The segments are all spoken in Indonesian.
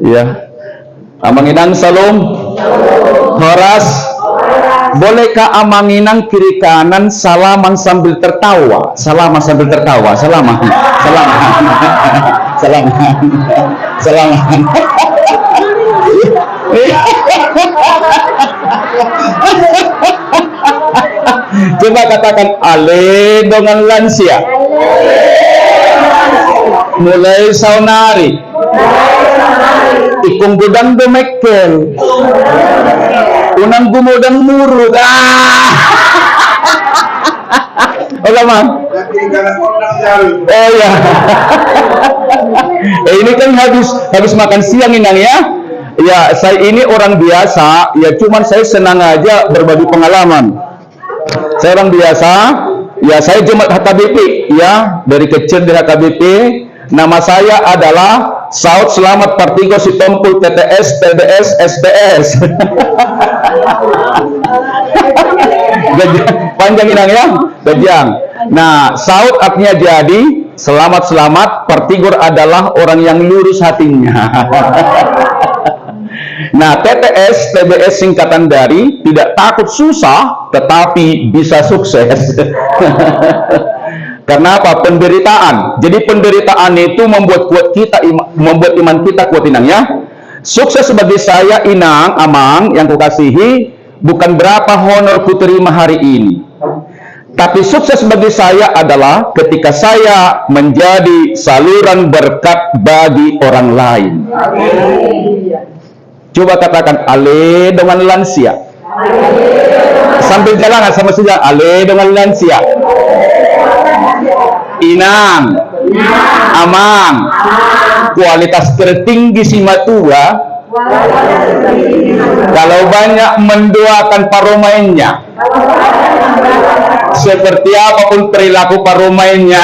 Ya. Amanginang Salom. Horas. Bolehkah amanginang kiri kanan salaman sambil tertawa? Salaman sambil tertawa. Salaman. Salaman. Salaman. Salaman. Coba katakan ale dengan lansia. Mulai saunari. Ikung gudang demekel. Unang gumudang murut. Oke, Mang. Oh ya. Ini kan habis makan siang Inang ya. Ya, saya ini orang biasa, ya cuman saya senang aja berbagi pengalaman. Saya orang biasa, ya saya jemaat HKBP, ya dari kecil di HKBP. Nama saya adalah Saud Selamat Partigo Sitompul TTS TDS SDS. Panjang Inang ya, Gajang. Nah, Saud artinya jadi, selamat Partigor adalah orang yang lurus hatinya. Nah, TTS, TBS singkatan dari tidak takut susah, tetapi bisa sukses. Karena apa? Penderitaan. Jadi penderitaan itu membuat kuat kita, membuat iman kita kuat Inang ya. Sukses bagi saya Inang, Amang yang kukasihi, bukan berapa honor ku terima hari ini. Tapi sukses bagi saya adalah ketika saya menjadi saluran berkat bagi orang lain. Coba katakan ale dengan lansia. Sambil jalan sama saja ale dengan lansia. Inang, Amang, kualitas tertinggi si matua. Kalau banyak mendoakan paromainnya, seperti apapun perilaku paromainnya.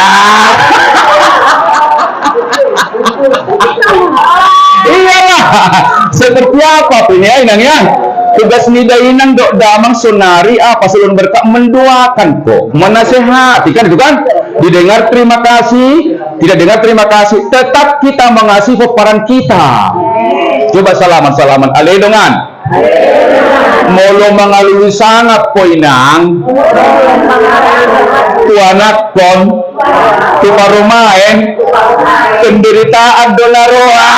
Iyalah, seperti apa pun ya Inang ya. Tugas nida Inang dok damang sonari apa selun berkak mendoakan kok, menasehati kan itu kan. Didengar terima kasih, tidak dengar terima kasih, tetap kita mengasihi peperan kita. Coba salaman ale dengan. Molo mengalui sangat ko Inang. Tuanak kon, tu parumain, penderitaan dolaroa.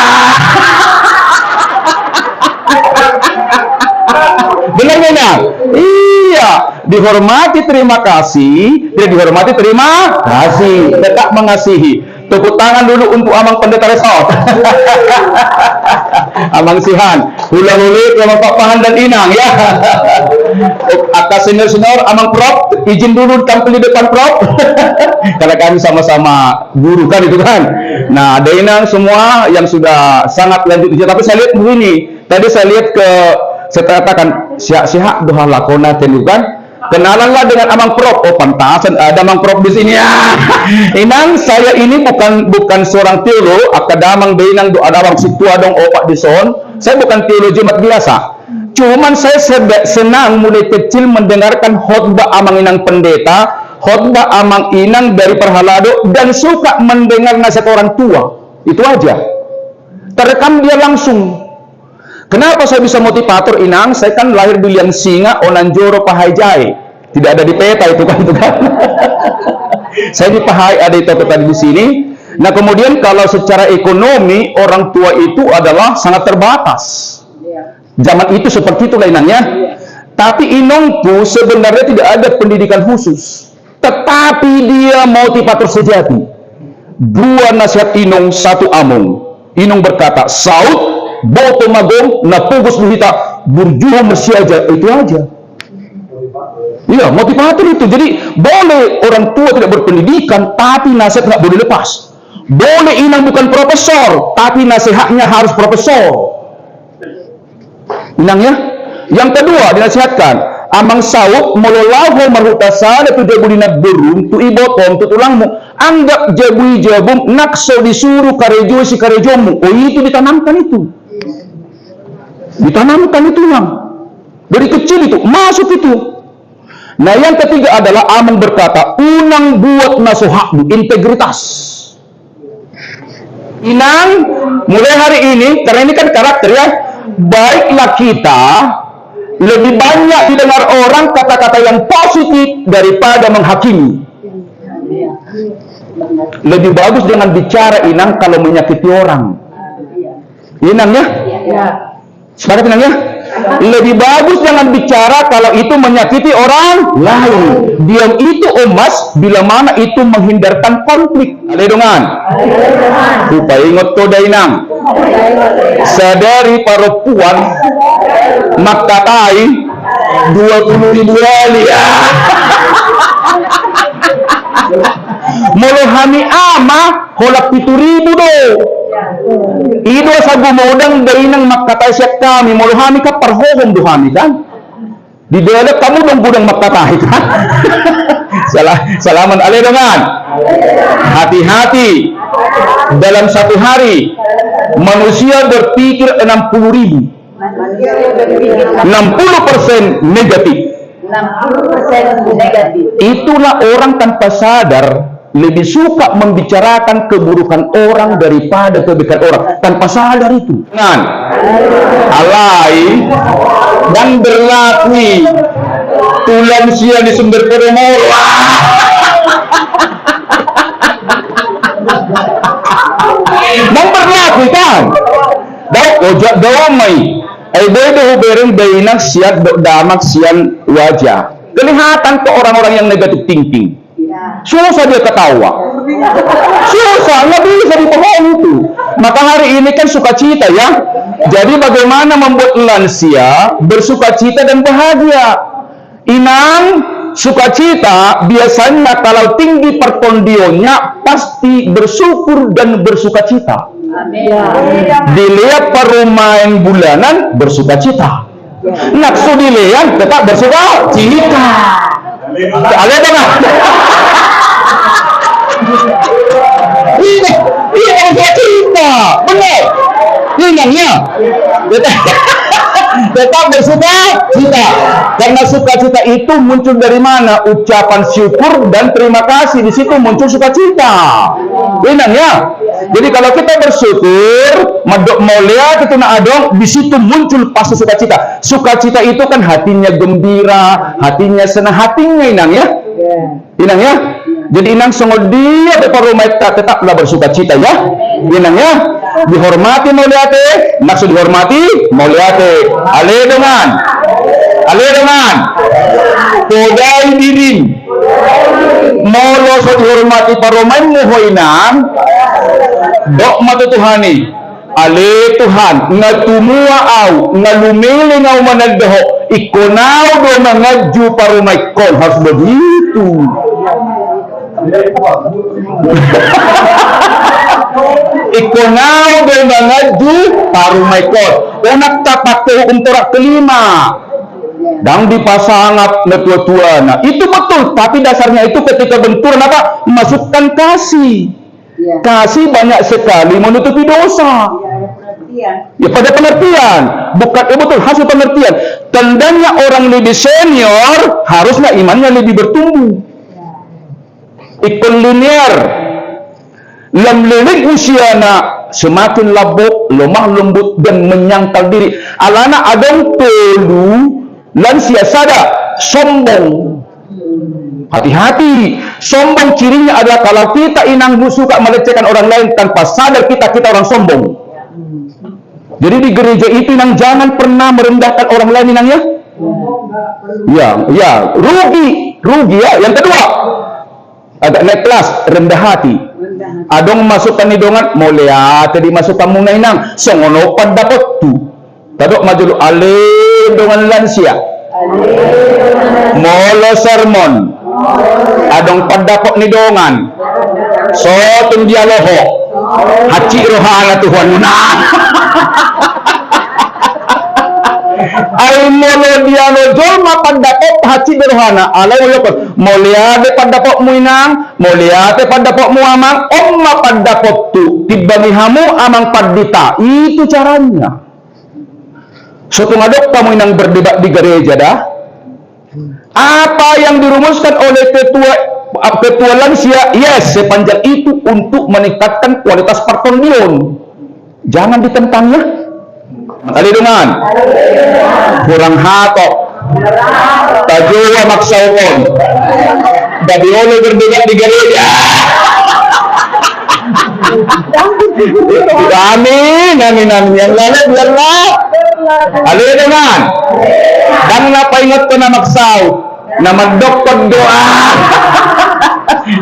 Benar Inang? Iya, dihormati terima kasih, tidak dihormati terima kasih, tetap mengasihi. Tepuk tangan dulu untuk Amang Pendeta Resort. Amang Sihan, hula-huli sama Pak Pahan dan Inang ya. Atas senior-senior Amang Prof, izin dulu tampil di depan Prof. Karena kami sama-sama guru kan itu kan. Nah, ada Inang semua yang sudah sangat lanjut usia. Tapi saya lihat begini, tadi saya lihat saya katakan siap doa lakona itu kan. Kenalanlah dengan Amang Prof. Oh pantasan ada Amang Prof di sini ya. Inang saya ini bukan seorang teolog, akadamang beinang do adawang situa dong opak di son. Saya bukan teolog jemaat biasa. Cuman saya senang mulai kecil mendengarkan khotbah Amang Inang Pendeta, khotbah Amang Inang dari Perhalado, dan suka mendengar nasihat orang tua. Itu aja. Terekam dia langsung. Kenapa saya bisa motivator Inang? Saya kan lahir di Liang Singa, Onanjoro, Pahai. Tidak ada di peta itu kan. Saya di Pahai, ada di peta di sini. Nah kemudian kalau secara ekonomi orang tua itu adalah sangat terbatas. Zaman itu seperti itu Inangnya. Tapi Inongku sebenarnya tidak ada pendidikan khusus. Tetapi dia motivator sejati. Dua nasihat Inong, satu amung. Inong berkata, Saud boto magong na pugus luhita burjuho mersiaja, itu aja. Iya, motivator itu. Jadi boleh orang tua tidak berpendidikan tapi nasihat nggak boleh lepas. Boleh Inang bukan profesor tapi nasihatnya harus profesor. Inang ya. Yang kedua dinasihatkan Amang Saud mololahu marhutasada tu jabulina berum tu ibotom tu tulangmu anggap jabui jabum nakso disuruh karejo si karejomu. Oh itu ditanamkan itu. Ditanamkan itu Mang. Dari kecil itu masuk itu. Nah yang ketiga adalah Amang berkata unang buat nasuhakmu, integritas. Inang, mulai hari ini, karena ini kan karakter ya, baiklah kita lebih banyak didengar orang kata-kata yang positif daripada menghakimi. Lebih bagus dengan bicara Inang kalau menyakiti orang. Inang ya? Sepakat Inang ya? Lebih bagus jangan bicara kalau itu menyakiti orang lain. Diam itu emas bila mana itu menghindarkan konflik. Aledongan. Supaya ingat to Inang. Sadari para puan makatai 20.000 kali ya. Molohami ama holak 7.000 do. Ido sa gumodang dainang makatay siya kami, molohami ka parhohom duhami kan? Di dalam kamu dong budang makatay kan? Salaman aledongan. Hati-hati. Dalam satu hari manusia berpikir 60.000. 60% negatif. 60% negatif. Itulah orang tanpa sadar lebih suka membicarakan keburukan orang daripada kebaikan orang tanpa sadar itu. Alai dan berlaku tulang sia di sumber permola. Dan berlaku kan? Daw ojak damai. Ay bedo bereng dainang siat damak sian wajah. Kelihatan ke orang-orang yang negatif thinking. Susah dia ketawa. Susah, nggak bisa dibohong itu. Maka hari ini kan sukacita ya. Jadi bagaimana membuat lansia bersukacita dan bahagia? Inang, sukacita biasanya kalau tinggi perkondionya pasti bersyukur dan bersukacita. Dilihat perumahan bulanan bersukacita. Naksu dilihat tetap bersukacita. Lihat apa? Ini sukacita, benar. Inangnya tetap bersukacita. Karena sukacita itu muncul dari mana? Ucapan syukur dan terima kasih. Di situ muncul sukacita. Inangnya. Jadi kalau kita bersyukur, mau lihat itu nak adong, di situ muncul pasti sukacita. Sukacita itu kan hatinya gembira, hatinya senang, hatinya Inang ya. Inang ya. Jadi Inang sungguh dia depan rumah kita tetaplah bersukacita ya. Inang ya. Dihormati mau lihat maksud dihormati mau lihat ale dengan podai diri molo so dihormati paromai muhoinan dok matu Tuhani ale Tuhan ngatumua au ngalumili ngau managdaho ikonau do mangaju paromai kon harus begitu. Ikonau do mangaju paromai kon onak tapak untuk kelima dan dipasangap netua-tua. Nah, itu betul, tapi dasarnya itu ketika benturan apa? Masukkan kasih. Kasih banyak sekali menutupi dosa. Ya pada pengertian, bukan betul hasil pengertian. Tandanya orang lebih senior harusnya imannya lebih bertumbuh. Ikon linear. Lemlilik usiana semakin labuk, lemah lembut dan menyangkal diri. Alana adong tolu lansia sada sombong. Hati-hati, sombong cirinya adalah kalau kita Inang suka melecehkan orang lain tanpa sadar kita orang sombong. Jadi di gereja itu Inang jangan pernah merendahkan orang lain Inang ya. Ya, rugi ya. Yang kedua, agak naik kelas, rendah hati. Adong masukkan hidungan, mau lihat tadi masukkan muna Inang, songono dapat tu. Tadok majulu ale dengan lansia. Molo sermon. Adong padapok ni dongan. So tung dialoho. Haci rohana Tuhan muna. Ay molo dialo jolma padapok haci rohana. Alay ulok. Moliade padapok mu Inang, moliate padapok mu amang, omma padapok tu tibamihamu amang padita. Itu caranya. Suatu ngadok kamu Inang berdebat di gereja dah. Apa yang dirumuskan oleh ketua ketua lansia, yes, sepanjang itu untuk meningkatkan kualitas personil. Jangan ditentang ya. Kali dengan kurang hatok, tajwa maksawon, dari oleh berbeda di gereja. Amin, amin, amin. Yang lain biarlah. Kali dengan dan ngapa ingat ko na maksaw, na magdoktor doa.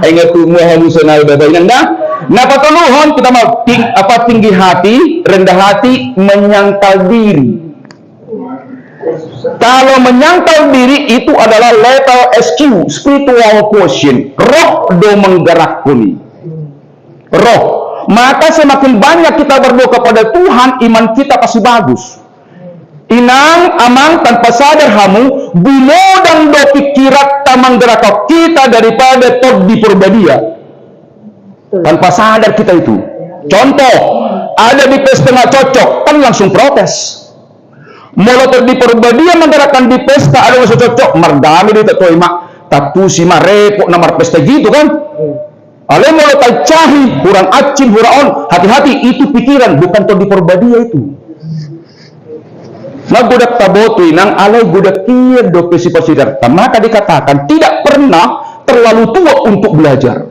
Ingat ko mo halusunal babay nanda. Napatuluhan kita tinggi hati, rendah hati, menyangkal diri. Kalau menyangkal diri itu adalah level SQ, spiritual quotient. Roh do menggerakkan. Roh. Maka semakin banyak kita berdoa kepada Tuhan, iman kita pasti bagus. Inang amang tanpa sadar hamu, binodang do pikirat tamang gerakau kita daripada tod di Purbadia. Tanpa sadar kita itu. Contoh, ada di pesta nggak cocok, kan langsung protes. Mulai di Purbadia menggerakkan di pesta ada langsung cocok, mardami di tetoi mak, tatu si repot nomor pesta gitu kan? Ale mulai cahi, kurang acin, huraon, hati-hati itu pikiran, bukan tod di Purbadia itu. Nagudak tabotui nang alay gudak kir do pesi-pesidarta, maka dikatakan tidak pernah terlalu tua untuk belajar.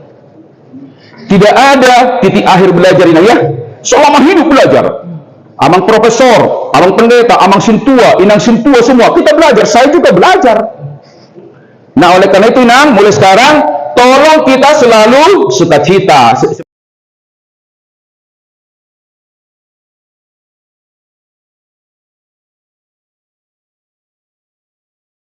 Tidak ada titik akhir belajar ini ya. Selama hidup belajar. Amang profesor, amang pendeta, amang sintua, inang sintua semua kita belajar. Saya juga belajar. Nah oleh karena itu inang mulai sekarang tolong kita selalu sukacita.